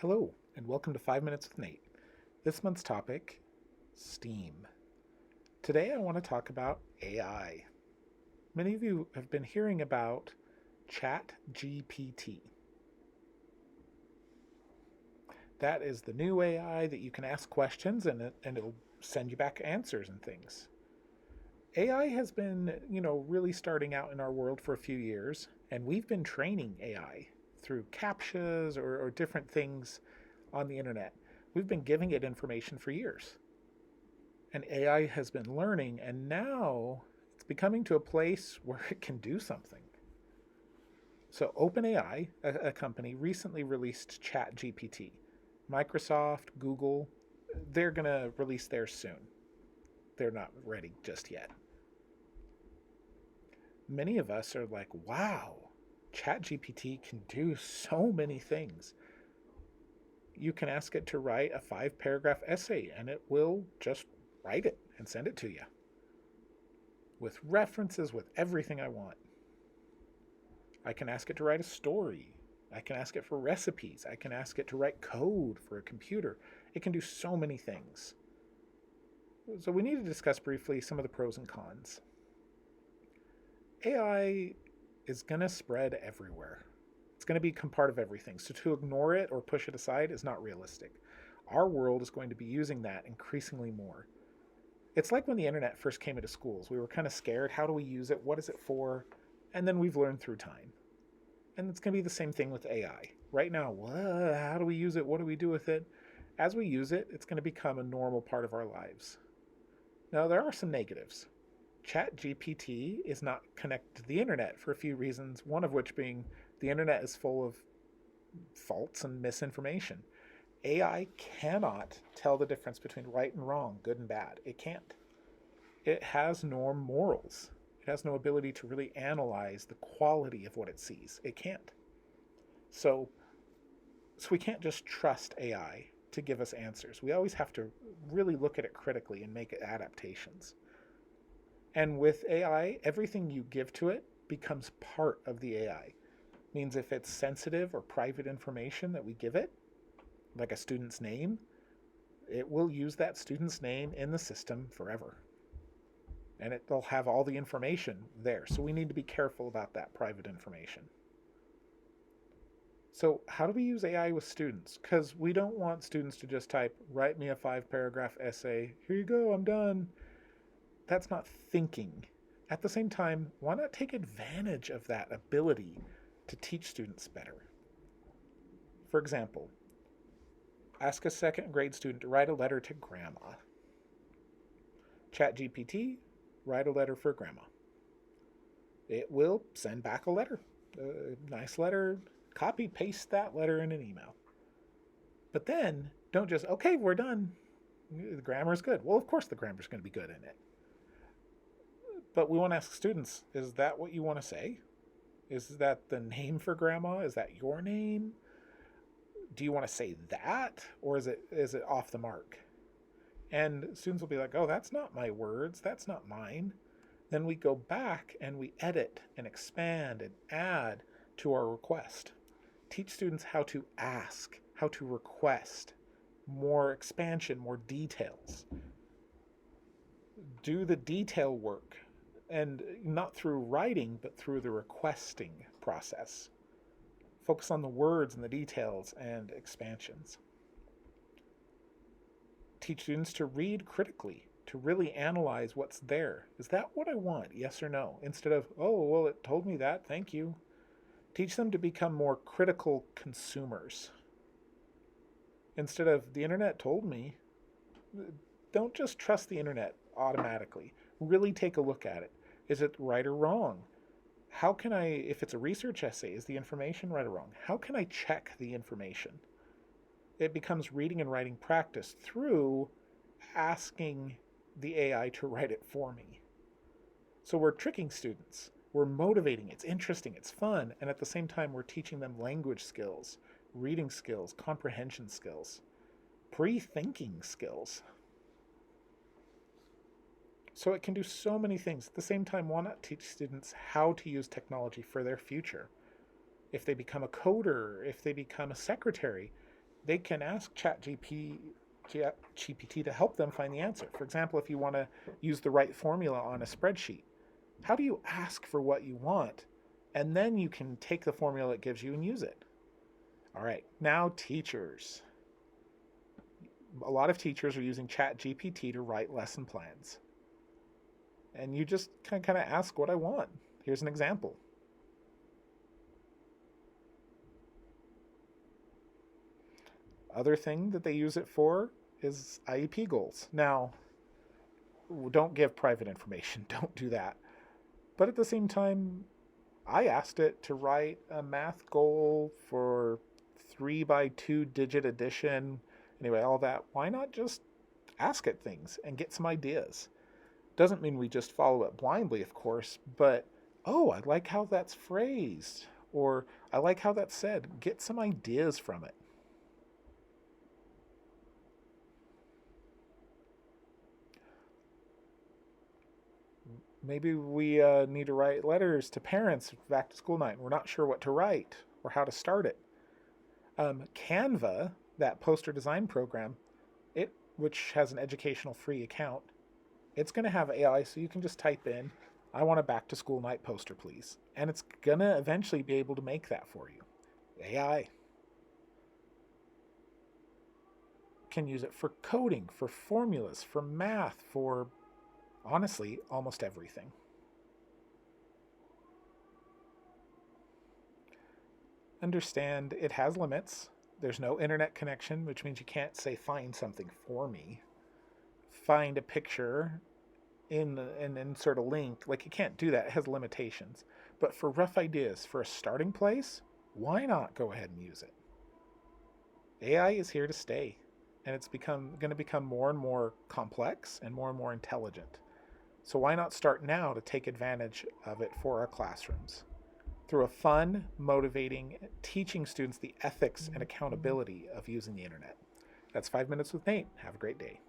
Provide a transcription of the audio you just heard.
Hello, and welcome to 5 Minutes with Nate. This month's topic, STEAM. Today I want to talk about AI. Many of you have been hearing about Chat GPT. That is the new AI that you can ask questions and it'll send you back answers and things. AI has been, really starting out in our world for a few years, and we've been training AI through CAPTCHAs or different things on the internet. We've been giving it information for years. And AI has been learning, and now it's becoming to a place where it can do something. So OpenAI, a company, recently released Chat GPT. Microsoft, Google, they're going to release theirs soon. They're not ready just yet. Many of us are like, wow, ChatGPT can do so many things. You can ask it to write a 5-paragraph essay and it will just write it and send it to you with references, with everything I want. I can ask it to write a story. I can ask it for recipes. I can ask it to write code for a computer. It can do so many things. So we need to discuss briefly some of the pros and cons. AI is going to spread everywhere. It's going to become part of everything. So to ignore it or push it aside is not realistic. Our world is going to be using that increasingly more. It's like when the internet first came into schools. We were kind of scared. How do we use it? What is it for? And then we've learned through time. And it's going to be the same thing with AI. Right now, how do we use it? What do we do with it? As we use it, it's going to become a normal part of our lives. Now, there are some negatives. Chat GPT is not connected to the internet for a few reasons, one of which being the internet is full of faults and misinformation. AI cannot tell the difference between right and wrong, good and bad. It can't. It has no morals. It has no ability to really analyze the quality of what it sees. It can't. So we can't just trust AI to give us answers. We always have to really look at it critically and make adaptations. And with AI, everything you give to it becomes part of the AI. Means if it's sensitive or private information that we give it, like a student's name, it will use that student's name in the system forever. And it'll have all the information there. So we need to be careful about that private information. So how do we use AI with students? Because we don't want students to just type, write me a 5-paragraph essay. Here you go, I'm done. That's not thinking. At the same time, why not take advantage of that ability to teach students better? For example, ask a second grade student to write a letter to grandma. Chat GPT, write a letter for grandma. It will send back a letter, a nice letter, copy, paste that letter in an email. But then don't just, okay, we're done. The grammar's good. Well, of course the grammar's going to be good in it. But we want to ask students, is that what you want to say? Is that the name for grandma? Is that your name? Do you want to say that? Or is it off the mark? And students will be like, oh, that's not my words. That's not mine. Then we go back and we edit and expand and add to our request. Teach students how to ask, how to request more expansion, more details. Do the detail work, and not through writing, but through the requesting process. Focus on the words and the details and expansions. Teach students to read critically, to really analyze what's there. Is that what I want? Yes or no? Instead of, oh, well, it told me that, thank you. Teach them to become more critical consumers. Instead of, the internet told me, don't just trust the internet automatically. Really take a look at it. Is it right or wrong? How can I, if it's a research essay, is the information right or wrong? How can I check the information? It becomes reading and writing practice through asking the AI to write it for me. So we're tricking students. We're motivating. It's interesting. It's fun. And at the same time, we're teaching them language skills, reading skills, comprehension skills, pre-thinking skills. So it can do so many things. At the same time, why not teach students how to use technology for their future? If they become a coder, if they become a secretary, they can ask Chat GPT to help them find the answer. For example, if you want to use the right formula on a spreadsheet, how do you ask for what you want? And then you can take the formula it gives you and use it. All right, now teachers. A lot of teachers are using Chat GPT to write lesson plans. And you just kind of ask what I want. Here's an example. Other thing that they use it for is IEP goals. Now, don't give private information. Don't do that. But at the same time, I asked it to write a math goal for 3 by 2 digit addition. Anyway, all that. Why not just ask it things and get some ideas? Doesn't mean we just follow it blindly, of course, but oh, I like how that's phrased, or I like how that's said. Get some ideas from it. Maybe we need to write letters to parents back to school night. We're not sure what to write or how to start it. Canva, that poster design program, which has an educational free account, it's going to have AI, so you can just type in, I want a back to school night poster, please. And it's going to eventually be able to make that for you. AI can use it for coding, for formulas, for math, for honestly, almost everything. Understand it has limits. There's no internet connection, which means you can't say find something for me. Find a picture and insert a link. Like, you can't do that. It has limitations. But for rough ideas, for a starting place, why not go ahead and use it? AI is here to stay, and it's going to become more and more complex and more intelligent. So why not start now to take advantage of it for our classrooms? Through a fun, motivating, teaching students the ethics and accountability of using the internet. That's 5 Minutes with Nate. Have a great day.